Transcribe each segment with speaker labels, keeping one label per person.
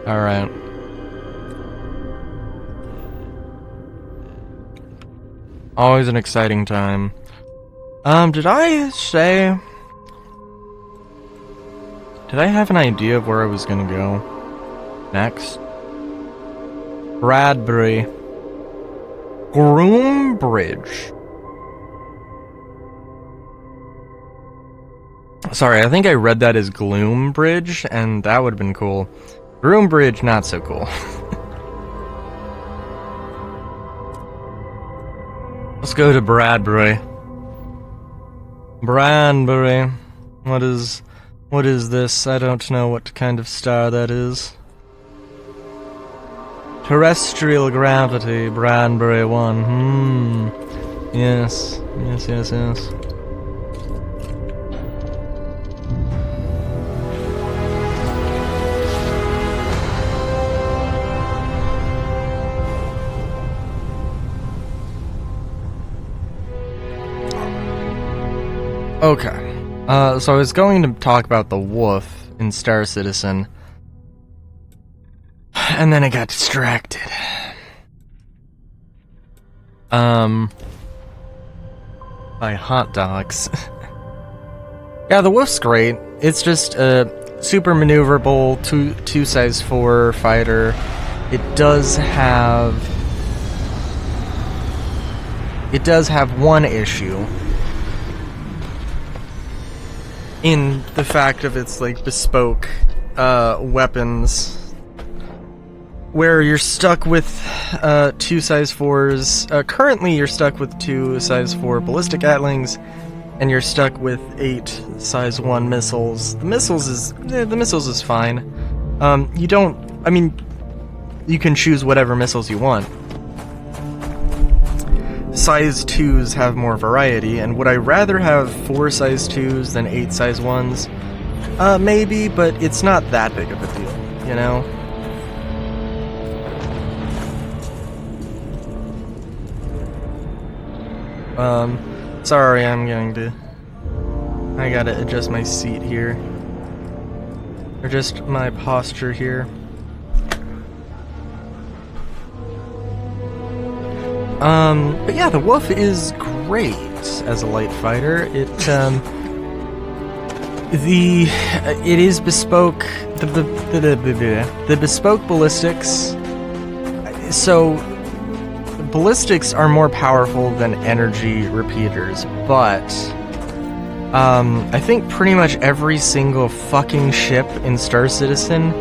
Speaker 1: Alright. Always an exciting time. Did I have an idea of where I was gonna go next? Bradbury. Groom Bridge. Sorry, I think I read that as Gloom Bridge, and that would have been cool. Groom Bridge, not so cool. Let's go to Bradbury. Bradbury. What is this? I don't know what kind of star that is. Terrestrial gravity, Bradbury 1. Yes. Okay. So I was going to talk about the wolf in Star Citizen, and then I got distracted. By hot dogs. Yeah, the wolf's great. It's just a super maneuverable 2 size 4 fighter. It does have one issue in the fact of its like bespoke weapons, where you're stuck with 2 size 4s. Currently you're stuck with 2 size 4 ballistic Atlings, and you're stuck with 8 size 1 missiles. The missiles is fine. You can choose whatever missiles you want. Size 2s have more variety, and would I rather have 4 size 2s than 8 size 1s? Maybe, but it's not that big of a deal, you know? Sorry, I gotta adjust my seat here. Or just my posture here. But yeah, the wolf is great as a light fighter. It is bespoke. The bespoke ballistics. So ballistics are more powerful than energy repeaters, but I think pretty much every single fucking ship in Star Citizen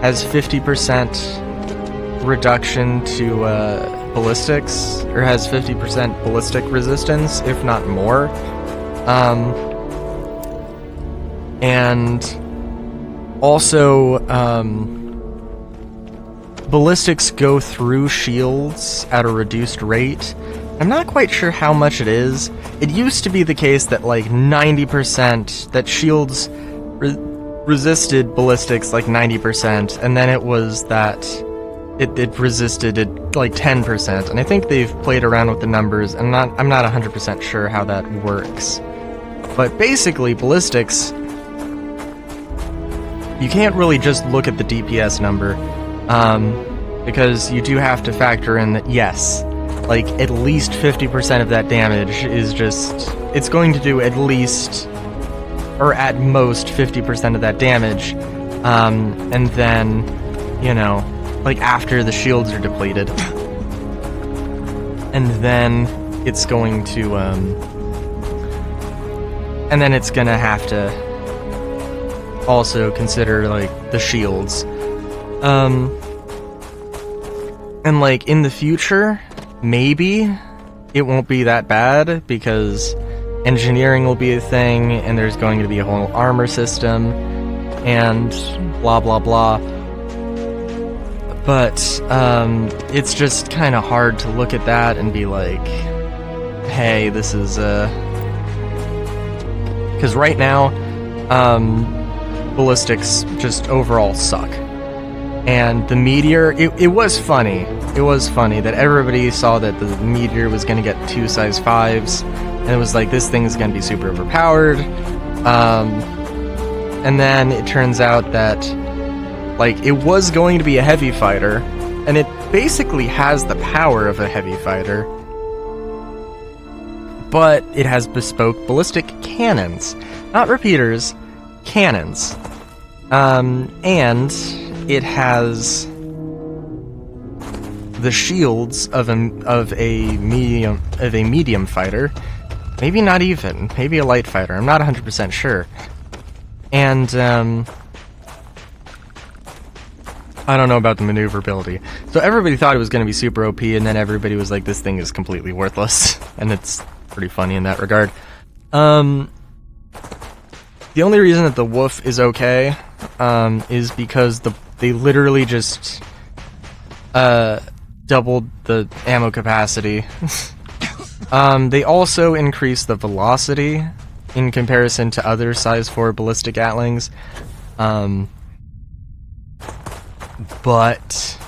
Speaker 1: has 50% reduction to ballistics, or has 50% ballistic resistance, if not more. And also, ballistics go through shields at a reduced rate. I'm not quite sure how much it is. It used to be the case that like 90%, that shields resisted ballistics like 90%, and then it was that it resisted it like 10%, and I think they've played around with the numbers. I'm not 100% sure how that works. But basically, ballistics, you can't really just look at the DPS number, because you do have to factor in that, yes, like at least 50% of that damage is just, it's going to do at least, or at most 50% of that damage, and then, you know, like after the shields are depleted. And then it's going to, and then it's gonna have to also consider like the shields. And like in the future, maybe it won't be that bad because engineering will be a thing and there's going to be a whole armor system and blah blah blah. But it's just kind of hard to look at that and be like, hey, this is because right now ballistics just overall suck. And the meteor, it was funny. It was funny that everybody saw that the meteor was going to get 2 size 5s, and it was like, this thing is going to be super overpowered. And then it turns out that Like, it was going to be a heavy fighter, and it basically has the power of a heavy fighter, but it has bespoke ballistic cannons. Not repeaters, cannons. And it has the shields of a medium fighter. Maybe not even. Maybe a light fighter. I'm not 100% sure. And, I don't know about the maneuverability. So everybody thought it was going to be super OP, and then everybody was like, this thing is completely worthless. And it's pretty funny in that regard. The only reason that the Woof is okay, is because they literally just, doubled the ammo capacity. They also increased the velocity in comparison to other size 4 ballistic Gatlings. But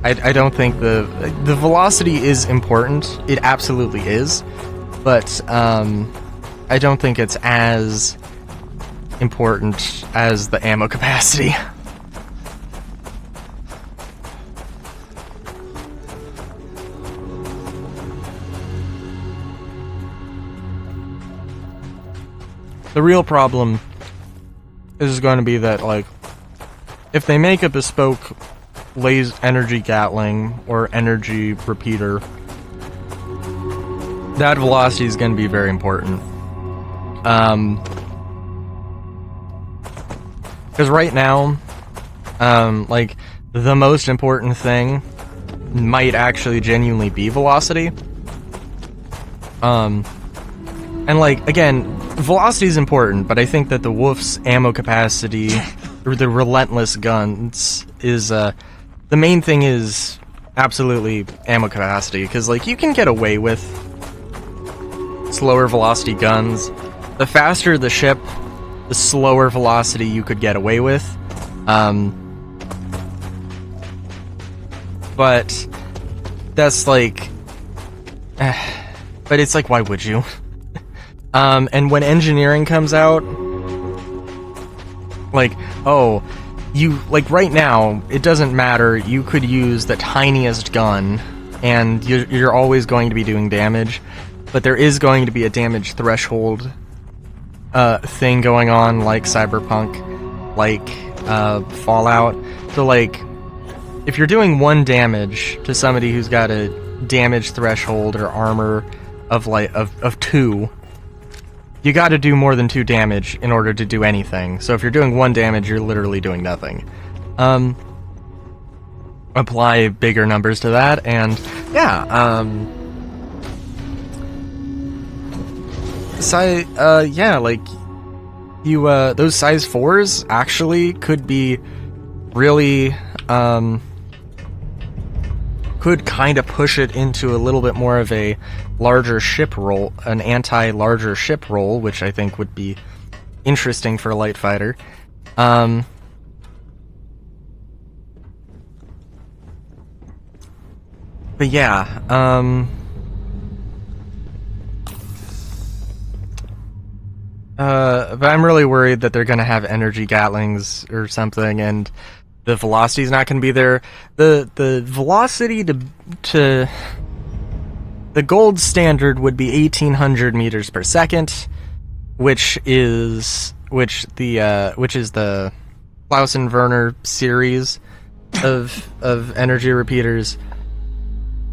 Speaker 1: I don't think the velocity is important. It absolutely is, but I don't think it's as important as the ammo capacity. The real problem is going to be that, like, if they make a bespoke laser energy Gatling or energy repeater, that velocity is going to be very important. Because right now, like, the most important thing might actually genuinely be velocity. And, like, again, velocity is important, but I think that the Wolf's ammo capacity, or the relentless guns, is, the main thing is absolutely ammo capacity, because, like, you can get away with slower velocity guns. The faster the ship, the slower velocity you could get away with. But that's, like... but it's like, why would you? And when engineering comes out, like, oh, you, like, right now, it doesn't matter, you could use the tiniest gun, and you're always going to be doing damage, but there is going to be a damage threshold, thing going on, like Cyberpunk, like, Fallout. So, like, if you're doing 1 damage to somebody who's got a damage threshold or armor of, like, of 2, you gotta do more than 2 damage in order to do anything. So if you're doing 1 damage, you're literally doing nothing. Apply bigger numbers to that, and yeah, yeah, like, you, those size 4s actually could be really, could kind of push it into a little bit more of a larger ship role, an anti-larger ship role, which I think would be interesting for a light fighter. But yeah, but I'm really worried that they're gonna have energy Gatlings or something, and the velocity's not going to be there. The velocity to the gold standard would be 1800 meters per second, which is the Klausen-Werner series of energy repeaters.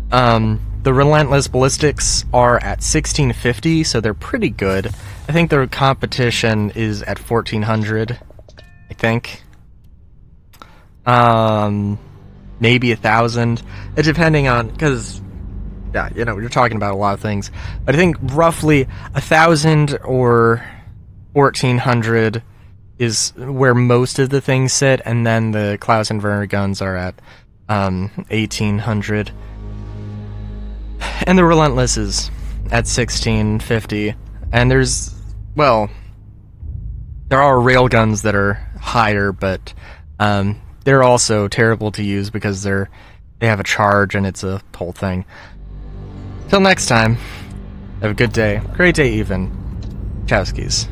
Speaker 1: The relentless ballistics are at 1650, so they're pretty good. I think the competition is at 1400, I think. Maybe 1,000, depending on, because, yeah, you know, you're talking about a lot of things, but I think roughly 1,000 or 1,400 is where most of the things sit, and then the Klausen-Werner guns are at, 1,800, and the Relentless is at 1,650, and there's, well, there are railguns that are higher, but, they're also terrible to use because they have a charge and it's a whole thing. Till next time, have a good day. Great day even. Chowskis.